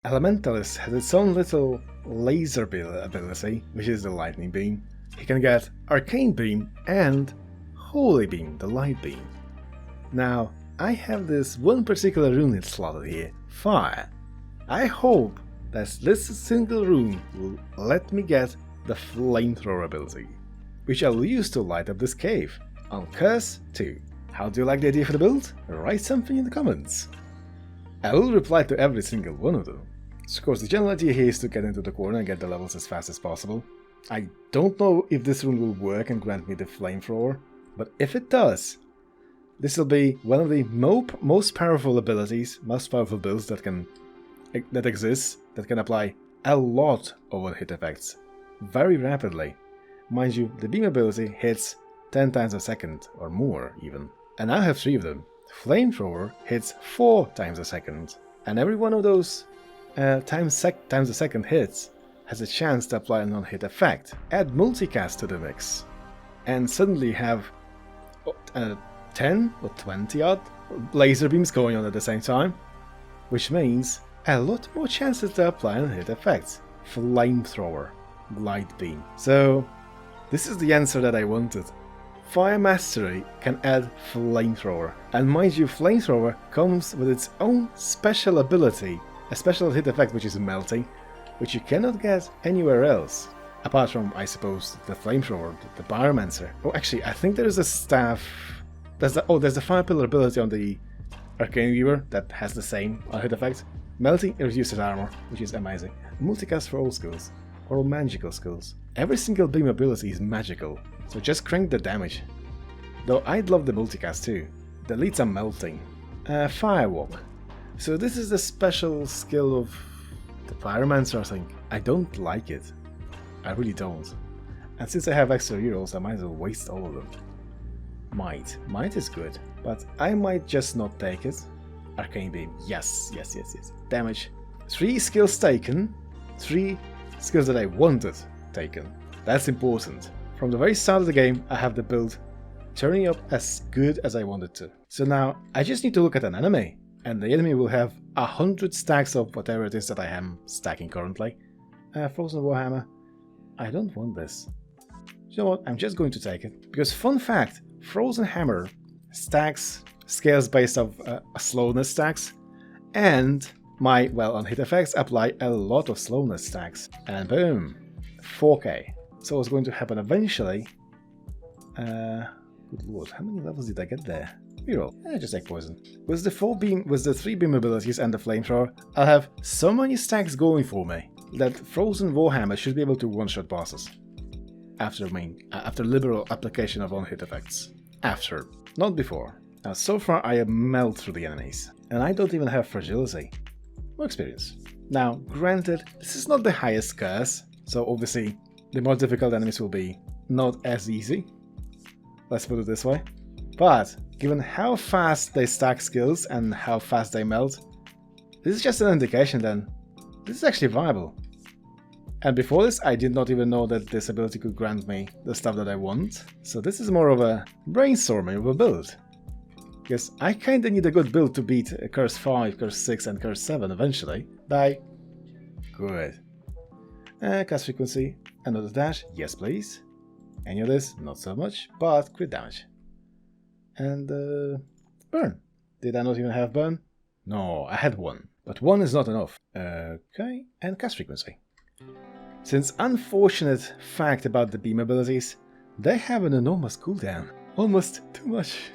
Elementalist has its own little laser ability, which is the lightning beam. He can get arcane beam and holy beam, the light beam. Now, I have this one particular rune slotted here, fire. I hope that this single rune will let me get the flamethrower ability, which I'll use to light up this cave, on Curse 2. How do you like the idea for the build? Write something in the comments. I will reply to every single one of them. So of course, the general idea here is to get into the corner and get the levels as fast as possible. I don't know if this rune will work and grant me the flamethrower, but if it does, this will be one of the most powerful abilities, most powerful builds that exists, that can apply a lot of one-hit effects very rapidly. Mind you, the beam ability hits 10 times a second or more even, and I have 3 of them. Flamethrower hits 4 times a second, and every one of those times a second hits has a chance to apply a non-hit effect. Add multicast to the mix, and suddenly have 10 or 20 odd laser beams going on at the same time, which means a lot more chances to apply non-hit effects. Flamethrower, light beam. So this is the answer that I wanted. Fire Mastery can add Flamethrower, and mind you, Flamethrower comes with its own special ability, a special hit effect which is melting, which you cannot get anywhere else, apart from, I suppose, the Flamethrower, the Pyromancer. Oh, actually, I think there is a staff. There's the Fire Pillar ability on the Arcane Weaver that has the same hit effect. Melting reduces armor, which is amazing. Multicast for all skills, or all magical skills. Every single beam ability is magical, so just crank the damage. Though I'd love the multicast too. The leads are melting. Firewalk. So this is the special skill of the Pyromancer, I think. I don't like it. I really don't. And since I have extra rerolls, I might as well waste all of them. Might. Might is good, but I might just not take it. Arcane Beam. Yes. Damage. 3 skills taken. 3 skills that I wanted taken. That's important. From the very start of the game, I have the build turning up as good as I wanted to. So now, I just need to look at an enemy, and the enemy will have 100 stacks of whatever it is that I am stacking currently. Frozen Warhammer. I don't want this. You know what? I'm just going to take it. Because fun fact, Frozen Hammer stacks scales based off slowness stacks, and my, well, on hit effects apply a lot of slowness stacks. And boom, 4k. So what's going to happen eventually? Good lord, how many levels did I get there? Reroll. Just take poison. With the 3 beam abilities and the flamethrower, I'll have so many stacks going for me that Frozen Warhammer should be able to one-shot bosses. After liberal application of on-hit effects. After, not before. Now, so far I have melt through the enemies, and I don't even have fragility. More experience. Now, granted, this is not the highest curse, so obviously the more difficult enemies will be not as easy. Let's put it this way. But, given how fast they stack skills and how fast they melt, this is just an indication then. This is actually viable. And before this, I did not even know that this ability could grant me the stuff that I want. So this is more of a brainstorming of a build. Because I kinda need a good build to beat Curse 5, Curse 6 and Curse 7 eventually. Bye. Good. Cast frequency. Another dash. Yes, please. Any of this? Not so much, but crit damage. And burn. Did I not even have burn? No, I had 1. But 1 is not enough. Okay, and cast frequency. Since unfortunate fact about the beam abilities, they have an enormous cooldown. Almost too much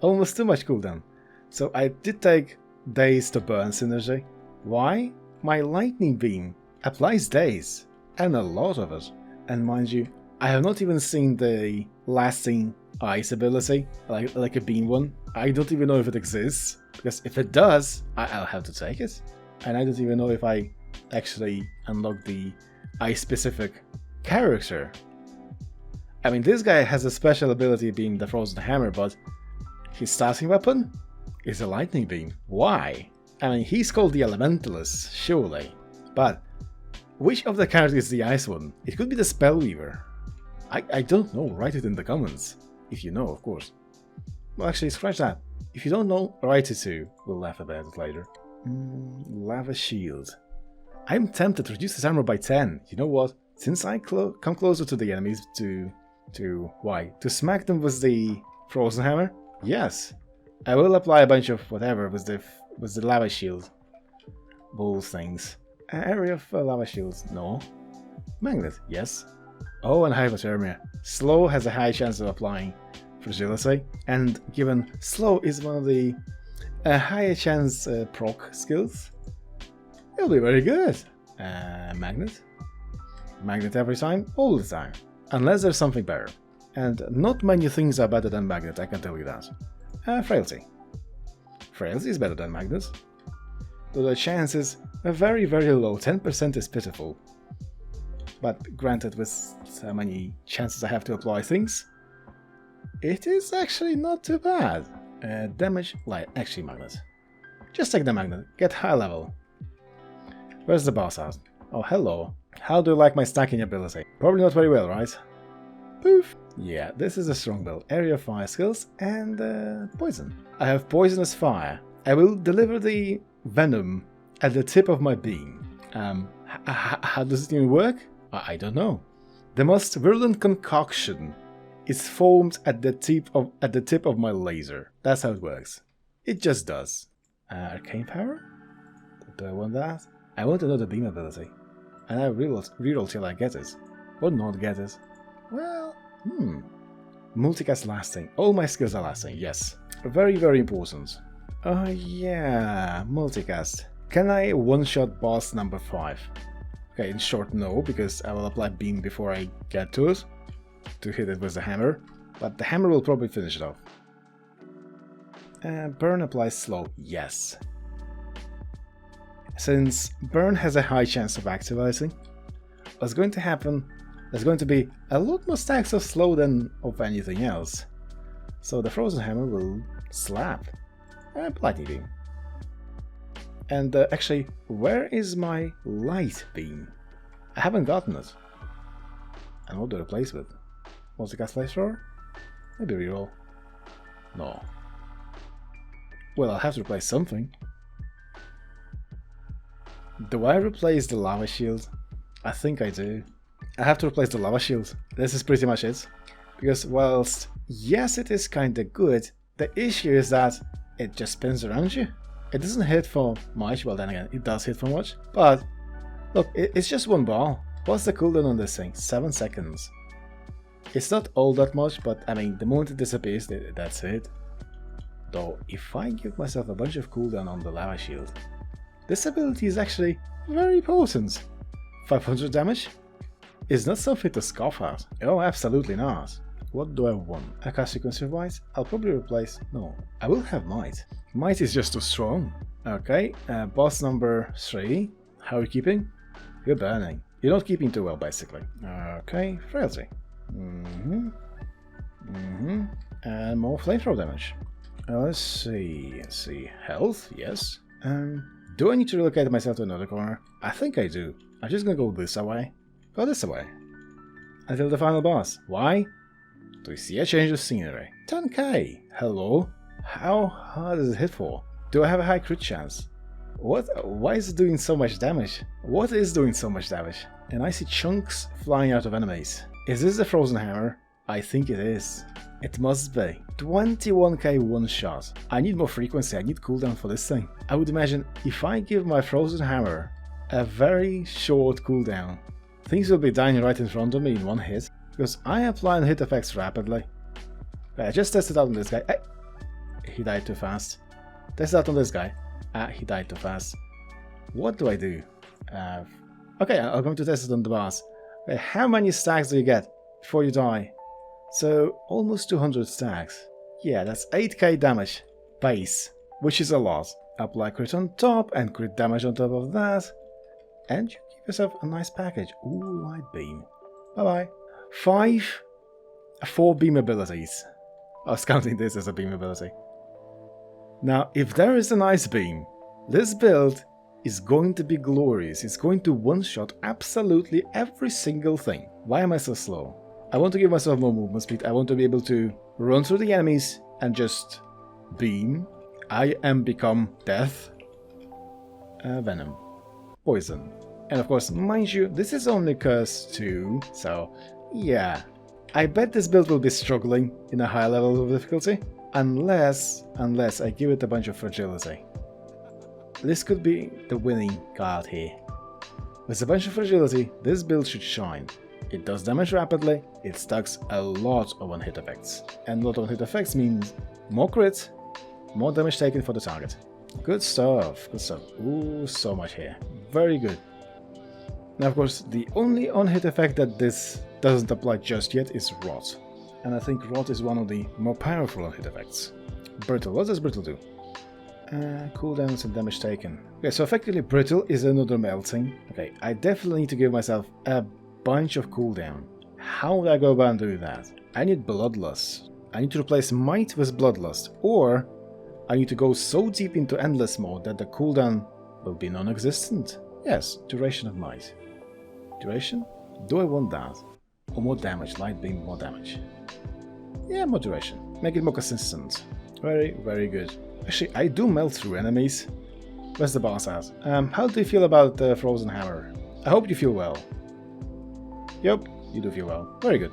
cooldown. So I did take days to burn synergy. Why? My lightning beam applies days, and a lot of it. And mind you, I have not even seen the lasting ice ability, like a beam one. I don't even know if it exists, because if it does, I'll have to take it. And I don't even know if I actually unlock the ice-specific character. I mean, this guy has a special ability being the Frozen Hammer, but his starting weapon is a lightning beam. Why? I mean, he's called the elementalist, surely. But which of the characters is the ice one? It could be the Spellweaver. I don't know, write it in the comments. If you know, of course. Well, actually, scratch that. If you don't know, write it too. We'll laugh about it later. Lava shield. I'm tempted to reduce his armor by 10. You know what? Since I come closer to the enemies to smack them with the frozen hammer? Yes. I will apply a bunch of whatever with the lava shield. Balls things. Area of lava shields? No. Magnet? Yes. Oh, and hypothermia. Slow has a high chance of applying fragility, and given slow is one of the higher chance proc skills, it'll be very good. Magnet? Magnet every time? All the time. Unless there's something better. And not many things are better than magnet, I can tell you that. Frailty. Frailty is better than magnet. Though the chances are very, very low. 10% is pitiful. But granted, with so many chances I have to apply things, it is actually not too bad. Damage, like, actually magnet. Just take the magnet, get high level. Where's the boss at? Oh, hello. How do you like my stacking ability? Probably not very well, right? Poof! Yeah, this is a strong build. Area of fire skills and poison. I have poisonous fire. I will deliver the venom at the tip of my beam. How does it even work? I don't know. The most virulent concoction is formed at the tip of my laser. That's how it works. It just does. Arcane power? Do I want that? I want another beam ability. And I reroll till I get it. Or not get it. Well, multicast lasting. All my skills are lasting, yes. Very, very important. Oh yeah, multicast. Can I one-shot boss number 5? Okay, in short, no, because I will apply beam before I get to it, to hit it with the hammer, but the hammer will probably finish it off. Burn applies slow, yes. Since burn has a high chance of activating, what's going to happen, there's going to be a lot more stacks of slow than of anything else. So the frozen hammer will slap. Lightning beam. And actually, where is my light beam? I haven't gotten it. And what do I replace with? Multicast flamethrower? Maybe reroll. No. Well, I'll have to replace something. Do I replace the lava shield? I think I do. I have to replace the lava shield. This is pretty much it. Because whilst, yes, it is kinda good, the issue is that it just spins around you. It doesn't hit for much, well then again, it does hit for much. But, look, it's just one ball. What's the cooldown on this thing? 7 seconds. It's not all that much, but I mean, the moment it disappears, that's it. Though, if I give myself a bunch of cooldown on the lava shield, this ability is actually very potent. 500 damage? Is not something to scoff at. Oh, absolutely not. What do I want? A cast sequence wise? I'll probably replace... No, I will have might. Might is just too strong. Okay, boss number 3. How are you keeping? You're burning. You're not keeping too well, basically. Okay, frailty. And more flamethrower damage. Let's see. Health, yes. Do I need to relocate myself to another corner? I think I do. I'm just gonna go this away. Go this away. Until the final boss. Why? Do you see a change of scenery? 10k! Hello? How hard is it hit for? Do I have a high crit chance? What? Why is it doing so much damage? What is doing so much damage? And I see chunks flying out of enemies. Is this the frozen hammer? I think it is. It must be. 21k one shot. I need more frequency, I need cooldown for this thing. I would imagine if I give my frozen hammer a very short cooldown, things will be dying right in front of me in one hit. Because I apply hit effects rapidly. Okay, I just tested out on this guy. He died too fast. Tested out on this guy. He died too fast. What do I do? Okay, I'm going to test it on the boss. Okay, how many stacks do you get before you die? So, almost 200 stacks. Yeah, that's 8k damage. Base. Which is a lot. Apply crit on top and crit damage on top of that. And you give yourself a nice package. Ooh, light beam. Bye-bye. 4 beam abilities. I was counting this as a beam ability. Now, if there is an ice beam, this build is going to be glorious. It's going to one-shot absolutely every single thing. Why am I so slow? I want to give myself more movement speed. I want to be able to run through the enemies and just beam. I am become death. Venom. Poison. And of course, mind you, this is only curse 2, so yeah. I bet this build will be struggling in a high level of difficulty, unless I give it a bunch of fragility. This could be the winning card here. With a bunch of fragility, this build should shine. It does damage rapidly, it stacks a lot of one-hit effects. And a lot of one-hit effects means more crit, more damage taken for the target. Good stuff, good stuff. Ooh, so much here. Very good. Now of course, the only on-hit effect that this doesn't apply just yet is Rot. And I think Rot is one of the more powerful on-hit effects. Brittle, what does Brittle do? Cooldowns and damage taken. Okay, so effectively Brittle is another melting. Okay, I definitely need to give myself a bunch of cooldown. How would I go about doing that? I need Bloodlust. I need to replace Might with Bloodlust, or I need to go so deep into Endless mode that the cooldown will be non-existent. Yes, Duration of Might. Duration? Do I want that? Or more damage, Light Beam, more damage. Yeah, more duration. Make it more consistent. Very, very good. Actually, I do melt through enemies. Where's the boss at? How do you feel about the Frozen Hammer? I hope you feel well. Yep, you do feel well. Very good.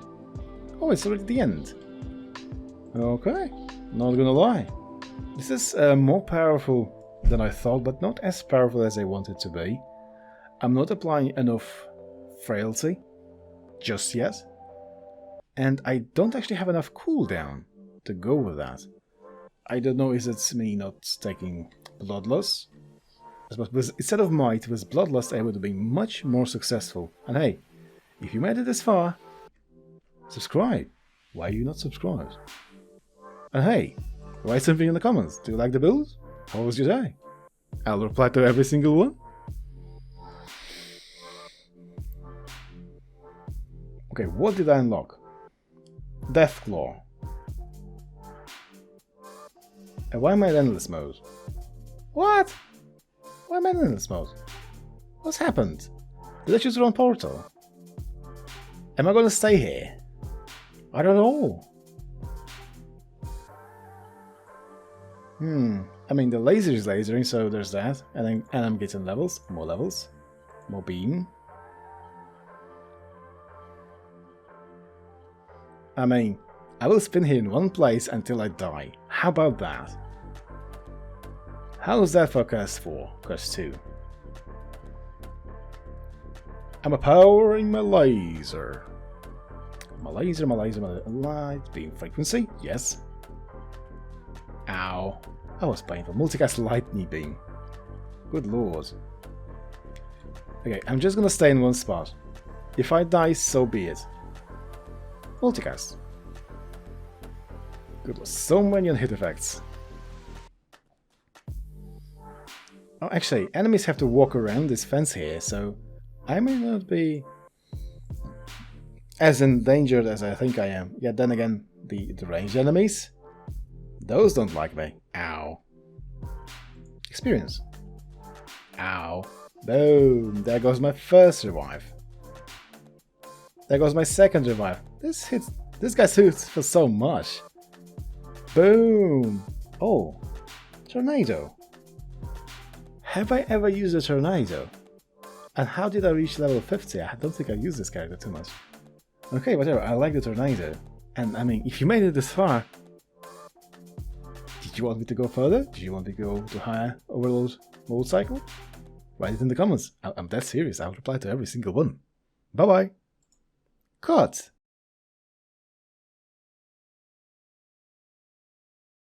Oh, it's already the end. Okay, not gonna lie. This is more powerful than I thought, but not as powerful as I want it to be. I'm not applying enough frailty just yet. And I don't actually have enough cooldown to go with that. I don't know, is it me not taking Bloodlust? But instead of Might, with Bloodlust I would have been much more successful. And hey, if you made it this far, subscribe. Why are you not subscribed? And hey, write something in the comments. Do you like the build? How was your day? I'll reply to every single one. Okay, what did I unlock? Deathclaw. And why am I in Endless mode? What? Why am I in Endless mode? What's happened? Did I choose the wrong portal? Am I gonna stay here? I don't know. I mean, the laser is lasering, so there's that. And I'm getting levels, more beam. I mean, I will spin here in one place until I die. How about that? How is that for Curse 4? Curse 2? I'm powering my laser. My light beam frequency, yes. Ow. That was painful. Multicast lightning beam. Good lord. Okay, I'm just gonna stay in one spot. If I die, so be it. Multicast. Good lord, so many hit effects. Oh, actually, enemies have to walk around this fence here, so I may not be as endangered as I think I am. Yet then again, the ranged enemies, those don't like me. Ow. Experience. Ow. Boom. There goes my first revive. There goes my second revive. This guy hits for so much. Boom. Oh. Tornado. Have I ever used a tornado? And how did I reach level 50? I don't think I used this character too much. Okay, whatever. I like the tornado. And I mean, if you made it this far, did you want me to go further? Did you want me to go to higher overload mode cycle? Write it in the comments. I'm that serious. I'll reply to every single one. Bye bye. Cut.